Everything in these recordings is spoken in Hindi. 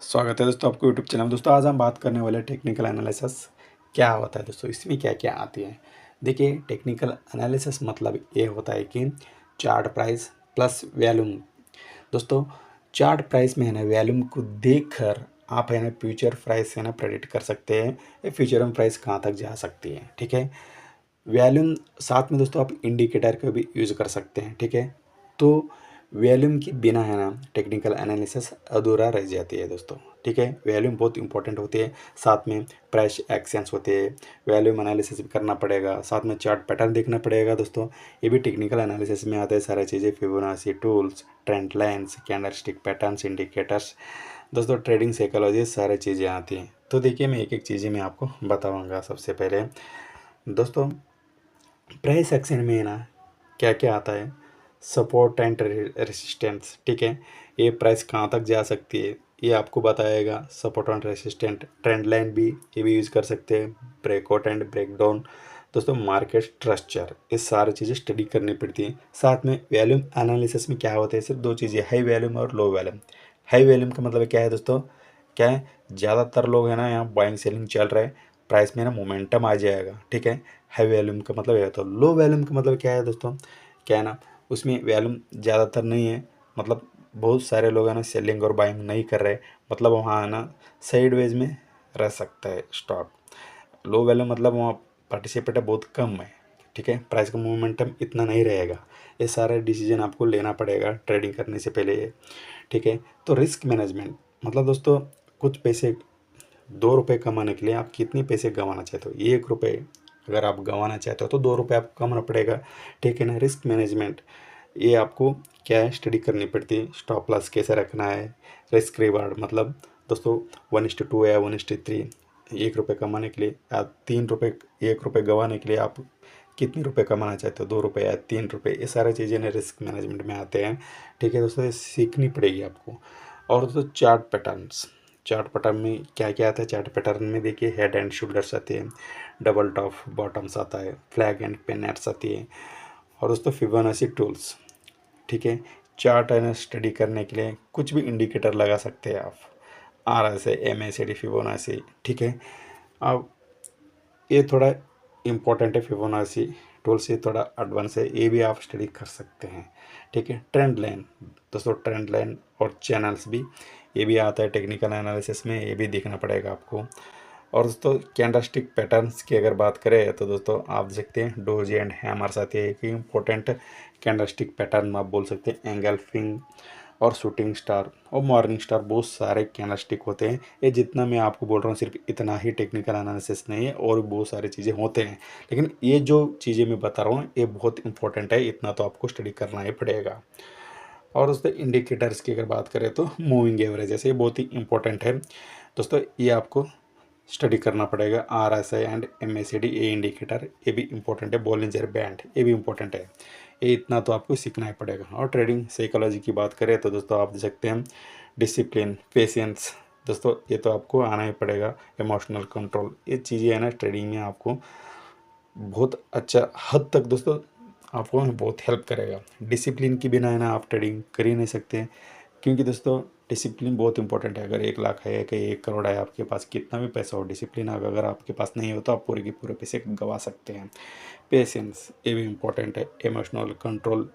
स्वागत है दोस्तों आपको यूट्यूब चैनल में। दोस्तों आज हम बात करने वाले टेक्निकल एनालिसिस क्या होता है। दोस्तों इसमें क्या क्या आती है। देखिए टेक्निकल एनालिसिस मतलब ये होता है कि चार्ट प्राइस प्लस वैल्यूम। दोस्तों चार्ट प्राइस में है ना वैल्यूम को देखकर आप है ना फ्यूचर प्राइस है ना प्रेडिक्ट कर सकते हैं ये फ्यूचर में प्राइस कहाँ तक जा सकती है। ठीक है, वैल्यूम साथ में दोस्तों आप इंडिकेटर का भी यूज़ कर सकते हैं। ठीक है, तो वैल्यूम के बिना है ना टेक्निकल एनालिसिस अधूरा रह जाती है दोस्तों। ठीक है, वैल्यूम बहुत इंपॉर्टेंट होती है, साथ में प्राइस एक्शंस होते हैं, वैल्यूम एनालिसिस भी करना पड़ेगा, साथ में चार्ट पैटर्न देखना पड़ेगा दोस्तों। ये भी टेक्निकल एनालिसिस में आते हैं सारी चीज़ें, Fibonacci tools, trend lines, candlestick patterns, indicators. दोस्तों ट्रेडिंग साइकोलॉजी सारी चीज़ें आती हैं। तो देखिए मैं एक एक चीज़ें मैं आपको बताऊँगा। सबसे पहले दोस्तों प्राइस एक्शन में ना क्या क्या आता है, सपोर्ट एंड रेसिस्टेंस। ठीक है, ये प्राइस कहाँ तक जा सकती है ये आपको बताएगा। Support and resistant, trend line भी ये भी यूज़ कर सकते हैं, ब्रेकआउट एंड ब्रेकडाउन। दोस्तों मार्केट स्ट्रक्चर, ये सारी चीज़ें स्टडी करनी पड़ती हैं। साथ में वैल्यूम एनालिसिस में क्या होता है, सिर्फ दो चीज़ें, हाई वैल्यूम और लो वैल्यूम। हाई वैल्यूम का मतलब क्या है दोस्तों, क्या है, ज़्यादातर लोग है ना यहाँ बाइंग सेलिंग चल रहा है, प्राइस में ना मोमेंटम आ जाएगा। ठीक है, हाई वैल्यूम का मतलब है। तो लो वैल्यूम का मतलब क्या है दोस्तों, क्या है ना, उसमें वैल्यूम ज़्यादातर नहीं है, मतलब बहुत सारे लोग हैं ना सेलिंग और बाइंग नहीं कर रहे, मतलब वहाँ है ना साइडवेज में रह सकता है स्टॉक। लो वैल्यू मतलब वहाँ पार्टिसिपेट बहुत कम है। ठीक है, प्राइस का मोमेंटम इतना नहीं रहेगा। ये सारे डिसीजन आपको लेना पड़ेगा ट्रेडिंग करने से पहले। ठीक है, तो रिस्क मैनेजमेंट मतलब दोस्तों कुछ पैसे, 2 रुपये कमाने के लिए आप कितने पैसे गंवाना चाहते हो, 1 रुपये अगर आप गंवाना चाहते हो तो 2 रुपये आपको कमाना पड़ेगा। ठीक है ना, रिस्क मैनेजमेंट ये आपको क्या है, स्टडी करनी पड़ती है। स्टॉप लॉस कैसे रखना है, रिस्क रिवार्ड मतलब दोस्तों 1:2 या 1:3, 1 रुपये कमाने के लिए या 3 रुपये, 1 रुपये गंवाने के लिए आप कितने रुपए कमाना चाहते हो, 2 रुपये या 3 रुपये, ये सारी चीज़ें ना रिस्क मैनेजमेंट में आते हैं। ठीक है दोस्तों, ये सीखनी पड़ेगी आपको। और दोस्तों चार्ट पैटर्न्स, चार्ट पैटर्न में क्या क्या आता है। चार्ट पैटर्न में देखिए हेड एंड शोल्डर्स आते हैं, डबल टॉप बॉटम्स आता है, फ्लैग एंड पेनेट्स आती है, और दोस्तों फिबोनाची टूल्स। ठीक है, चार्ट है ना स्टडी करने के लिए कुछ भी इंडिकेटर लगा सकते हैं आप, RSI, MACD, फिबोनाची। ठीक है, अब ये थोड़ा इम्पोर्टेंट है, फिबोनाची टूल से थोड़ा एडवांस है, ये भी आप स्टडी कर सकते हैं। ठीक है, ट्रेंड लाइन दोस्तों, ट्रेंड लाइन और चैनल्स भी ये भी आता है टेक्निकल एनालिसिस में, ये भी देखना पड़ेगा आपको। और दोस्तों कैंडलस्टिक पैटर्न्स की अगर बात करें तो दोस्तों आप देख सकते हैं डोजी एंड हैमर्स आती है, एक इम्पोर्टेंट कैंडलस्टिक पैटर्न आप बोल सकते हैं। एंगल्फिंग और शूटिंग स्टार और मॉर्निंग स्टार, बहुत सारे कैंडलस्टिक होते हैं। ये जितना मैं आपको बोल रहा हूँ सिर्फ इतना ही टेक्निकल एनालिसिस नहीं है, और भी बहुत सारी चीज़ें होते हैं, लेकिन ये जो चीज़ें मैं बता रहा हूँ ये बहुत इंपॉर्टेंट है, इतना तो आपको स्टडी करना ही पड़ेगा। और दोस्तों इंडिकेटर्स की अगर बात करें तो मूविंग एवरेज, जैसे ये बहुत ही इंपॉर्टेंट है दोस्तों, ये आपको स्टडी करना पड़ेगा। RSI एंड MACD ये इंडिकेटर ये भी इंपॉर्टेंट है। बॉलिंजर बैंड ये भी इंपॉर्टेंट है, ये इतना तो आपको सीखना ही पड़ेगा। और ट्रेडिंग साइकोलॉजी की बात करें तो दोस्तों आप देख सकते हैं डिसिप्लिन, पेशेंस, दोस्तों ये तो आपको आना ही पड़ेगा। इमोशनल कंट्रोल, ये चीज़ें है ना ट्रेडिंग में आपको बहुत अच्छा हद तक दोस्तों आपको बहुत हेल्प करेगा। डिसिप्लिन के बिना है ना आप ट्रेडिंग कर ही नहीं सकते, क्योंकि दोस्तों डिसिप्लिन बहुत इंपॉर्टेंट है। अगर 1 लाख है कि 1 करोड़ है आपके पास, कितना भी पैसा हो, डिसिप्लिन अगर आपके पास नहीं हो तो आप पूरे के पूरे पैसे गंवा सकते हैं। पेशेंस ये भी इंपॉर्टेंट है। इमोशनल कंट्रोल,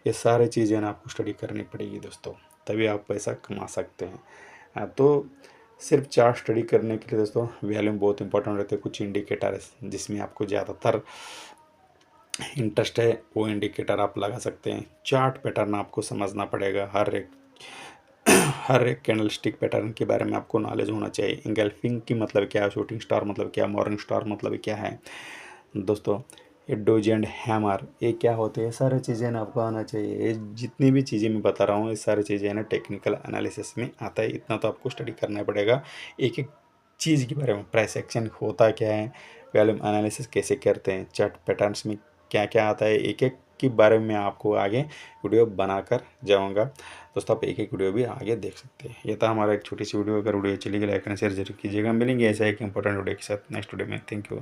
ये सारी चीज़ें ना आपको स्टडी करनी पड़ेगी दोस्तों, तभी आप पैसा कमा सकते हैं। हाँ, तो सिर्फ चार्ट स्टडी करने के लिए दोस्तों वैल्यूम बहुत इंपॉर्टेंट रहते हैं। कुछ इंडिकेटर जिसमें आपको ज़्यादातर इंटरेस्ट है वो इंडिकेटर आप लगा सकते हैं। चार्ट पैटर्न आपको समझना पड़ेगा, हर एक कैंडलस्टिक पैटर्न के बारे में आपको नॉलेज होना चाहिए। इंगल्फिंग की मतलब क्या है, शूटिंग स्टार मतलब क्या, मॉर्निंग स्टार मतलब क्या है दोस्तों, ये डोज एंड हैमर ये क्या होते हैं, सारी चीज़ें ना आपको आना चाहिए। ये जितनी भी चीज़ें मैं बता रहा हूँ ये सारी चीज़ें ना टेक्निकल एनालिसिस में आता है, इतना तो आपको स्टडी करना पड़ेगा। एक एक चीज़ के बारे में, प्राइस एक्शन होता क्या है, वैल्यूम एनालिसिस कैसे करते हैं, चार्ट पैटर्न्स में क्या क्या आता है, एक एक के बारे में आपको आगे वीडियो बनाकर जाऊँगा दोस्तों। आप एक एक वीडियो भी आगे देख सकते हैं। ये था हमारा एक छोटी सी वीडियो। अगर वीडियो चली गई लाइक एंड शेयर जरूर कीजिएगा। मिलेंगे ऐसा एक इंपॉर्टेंट वीडियो के साथ नेक्स्ट वीडियो में। Thank you.